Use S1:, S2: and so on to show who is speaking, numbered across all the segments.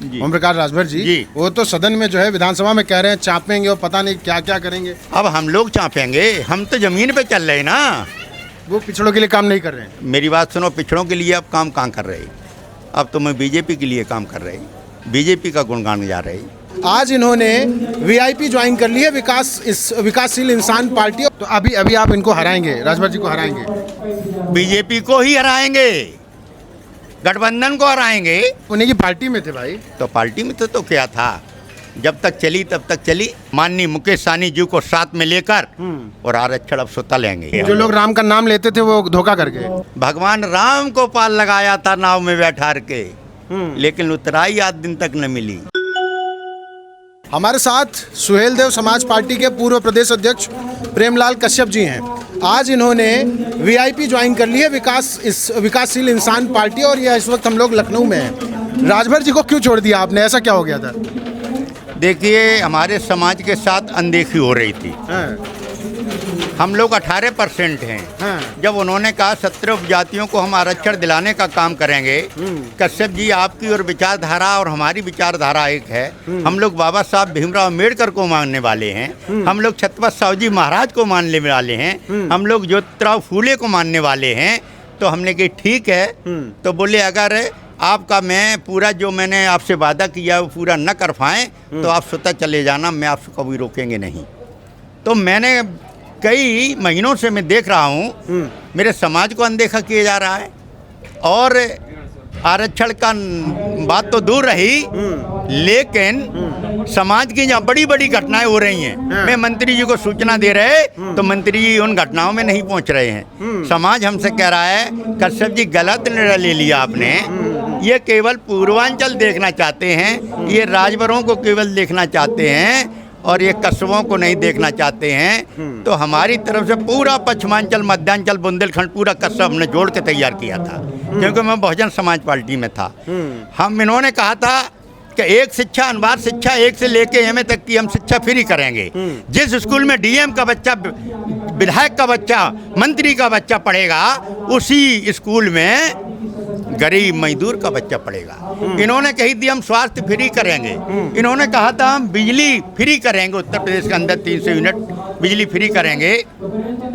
S1: ओम प्रकाश राजभर जी, वो तो सदन में जो है विधानसभा में कह रहे हैं चापेंगे और पता नहीं क्या क्या करेंगे।
S2: अब हम लोग चापेंगे, हम तो जमीन पे चल रहे हैं ना।
S1: वो पिछड़ों के लिए काम नहीं कर रहे हैं।
S2: मेरी बात सुनो, पिछड़ों के लिए अब काम कहाँ कर रहे? अब तो मैं बीजेपी के लिए काम कर रही, बीजेपी का गुणगान गा रही।
S1: आज इन्होंने वीआईपी ज्वाइन कर ली है, विकासशील इंसान पार्टी। तो अभी आप इनको हराएंगे, राजभर जी को हराएंगे?
S2: बीजेपी को ही हराएंगे, गठबंधन को हराएंगे।
S1: उन्हीं की पार्टी में थे भाई।
S2: तो पार्टी में तो क्या था, जब तक चली तब तक चली। माननीय मुकेश सहनी जी को साथ में लेकर और आरक्षण अब स्वतः लेंगे।
S1: जो लोग राम का नाम लेते थे वो धोखा कर गए।
S2: भगवान राम को पाल लगाया था नाव में बैठा के, लेकिन उतराई आज दिन तक न मिली।
S1: हमारे साथ सुहेलदेव समाज पार्टी के पूर्व प्रदेश अध्यक्ष प्रेमलाल कश्यप जी हैं। आज इन्होंने वीआईपी ज्वाइन कर ली है, विकासशील इंसान पार्टी, और यह इस वक्त हम लोग लखनऊ में हैं। राजभर जी को क्यों छोड़ दिया आपने, ऐसा क्या हो गया था?
S2: देखिए, हमारे समाज के साथ अनदेखी हो रही थी। हम लोग 18% हैं। जब उन्होंने कहा 17 उपजातियों को हम आरक्षण दिलाने का काम करेंगे, कश्यप जी आपकी और विचारधारा और हमारी विचारधारा एक है। हम लोग बाबा साहब भीमराव अम्बेडकर को मानने वाले हैं, हम लोग छत्रपति साहू जी महाराज को मानने वाले हैं, हम लोग ज्योतिराव फूले को मानने वाले हैं। तो हमने कहा ठीक है। तो बोले अगर आपका मैं पूरा जो मैंने आपसे वादा किया वो पूरा न कर पाएँ तो आप स्वतः चले जाना, मैं आपसे कभी रोकेंगे नहीं। तो मैंने कई महीनों से मैं देख रहा हूँ मेरे समाज को अनदेखा किया जा रहा है, और आरक्षण का बात तो दूर रही, लेकिन समाज की जहाँ बड़ी बड़ी घटनाएं हो रही हैं, मैं मंत्री जी को सूचना दे रहे तो मंत्री जी उन घटनाओं में नहीं पहुँच रहे हैं। समाज हमसे कह रहा है कश्यप जी गलत निर्णय ले लिया आपने, ये केवल पूर्वांचल देखना चाहते हैं, ये राजभरों को केवल देखना चाहते हैं और ये कस्बों को नहीं देखना चाहते हैं। तो हमारी तरफ से पूरा पश्चिमांचल, मध्यांचल, बुंदेलखंड पूरा कस्बा हमने जोड़ के तैयार किया था, क्योंकि मैं बहुजन समाज पार्टी में था। हम इन्होंने कहा था कि एक शिक्षा, अनिवार्य शिक्षा 1 से लेके एमए तक की हम शिक्षा फ्री करेंगे। जिस स्कूल में डीएम का बच्चा, विधायक का बच्चा, मंत्री का बच्चा पढ़ेगा, उसी स्कूल में गरीब मजदूर का बच्चा पढ़ेगा। इन्होंने कही थी हम स्वास्थ्य फ्री करेंगे, इन्होंने कहा था हम बिजली फ्री करेंगे, उत्तर प्रदेश के अंदर 300 यूनिट बिजली फ्री करेंगे।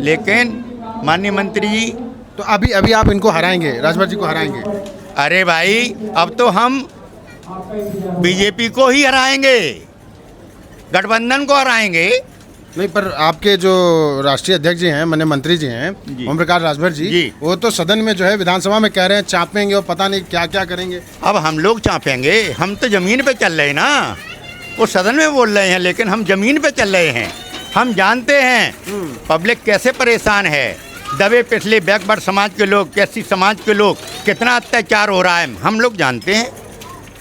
S2: लेकिन माननीय मंत्री जी,
S1: तो अभी आप इनको हराएंगे, राजभर जी को हराएंगे?
S2: अरे भाई, अब तो हम बीजेपी को ही हराएंगे, गठबंधन को हराएंगे।
S1: नहीं, पर आपके जो राष्ट्रीय अध्यक्ष जी हैं, माननीय मंत्री जी हैं, ओम प्रकाश राजभर जी, वो तो सदन में जो है विधानसभा में कह रहे हैं चापेंगे और पता नहीं क्या क्या करेंगे।
S2: अब हम लोग चापेंगे, हम तो जमीन पे चल रहे हैं ना। वो सदन में बोल रहे हैं, लेकिन हम जमीन पे चल रहे हैं। हम जानते हैं पब्लिक कैसे परेशान है, दबे पिछले बैकवर्ड समाज के लोग, कैसी समाज के लोग, कितना अत्याचार हो रहा है, हम लोग जानते हैं।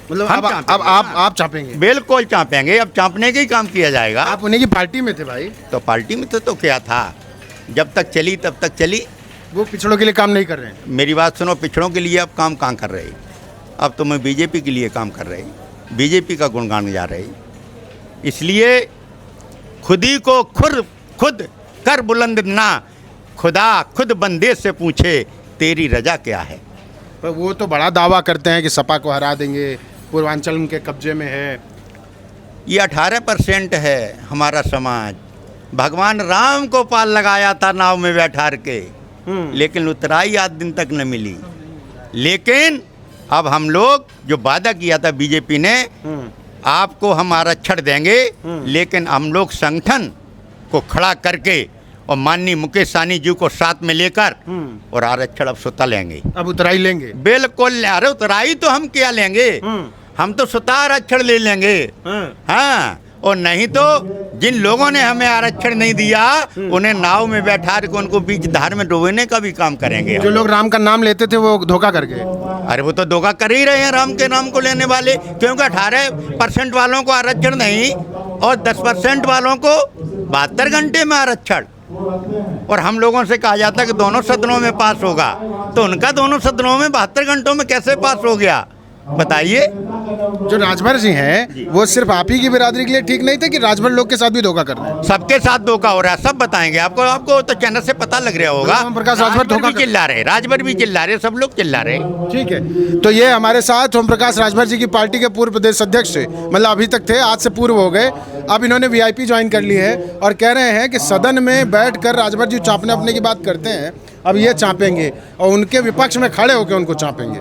S1: मतलब अब आप चापेंगे?
S2: बिल्कुल चापेंगे, अब चापने का ही काम किया जाएगा।
S1: आप उन्हीं की पार्टी में थे भाई।
S2: तो पार्टी में तो क्या था, जब तक चली तब तक चली।
S1: वो पिछड़ों के लिए काम नहीं कर रहे हैं।
S2: मेरी बात सुनो, पिछड़ों के लिए अब काम कहाँ कर रहे? अब तो मैं बीजेपी के लिए काम कर रही, बीजेपी का गुणगान गा रही। इसलिए खुदी को खुद कर बुलंद ना, खुदा खुद बंदे से पूछे तेरी रजा क्या है।
S1: पर वो तो बड़ा दावा करते हैं कि सपा को हरा देंगे, पूर्वांचल उनके कब्जे में है।
S2: ये 18% है हमारा समाज। भगवान राम को पाल लगाया था नाव में बैठा के, लेकिन उतराई आज दिन तक न मिली। लेकिन अब हम लोग जो वादा किया था बीजेपी ने, आपको हम आरक्षण देंगे, लेकिन हम लोग संगठन को खड़ा करके और माननीय मुकेश सहनी जी को साथ में लेकर और आरक्षण अब स्वतः लेंगे। अब
S1: उतराई लेंगे?
S2: बिल्कुल। अरे उतराई तो हम क्या लेंगे, हम तो स्वतः आरक्षण ले लेंगे। हाँ, और नहीं तो जिन लोगों ने हमें आरक्षण नहीं दिया, उन्हें नाव में बैठा के उनको बीच धार में डुबोने का भी काम करेंगे।
S1: जो लोग राम का नाम लेते थे वो धोखा कर गए।
S2: अरे वो तो धोखा कर ही रहे हैं राम के नाम को लेने वाले, क्योंकि 18% वालों को आरक्षण नहीं और 10% वालों को 72 घंटे में आरक्षण। और हम लोगों से कहा जाता है कि दोनों सदनों में पास होगा, तो उनका दोनों सदनों में 72 घंटों में कैसे पास हो गया? बताइए।
S1: जो राजभर जी हैं वो सिर्फ आप ही की बिरादरी के लिए ठीक नहीं थे कि राजभर लोग के साथ भी धोखा कर रहे हैं?
S2: सबके साथ धोखा हो रहा है, सब बताएंगे आपको। आपको तो चैनल से पता लग रहा होगा।
S1: ओम प्रकाश राजभर धोखा
S2: भी चिल्ला रहे, राजभर भी चिल्ला रहे, सब लोग चिल्ला रहे।
S1: ठीक है, तो ये हमारे साथ ओम प्रकाश राजभर जी की पार्टी के पूर्व प्रदेश अध्यक्ष थे, मतलब अभी तक थे, आज से पूर्व हो गए। अब इन्होंने वीआईपी ज्वाइन कर ली है और कह रहे हैं कि सदन में बैठकर राजभर जी चापने अपने की बात करते हैं, अब ये चापेंगे और उनके विपक्ष में खड़े होकर उनको चापेंगे।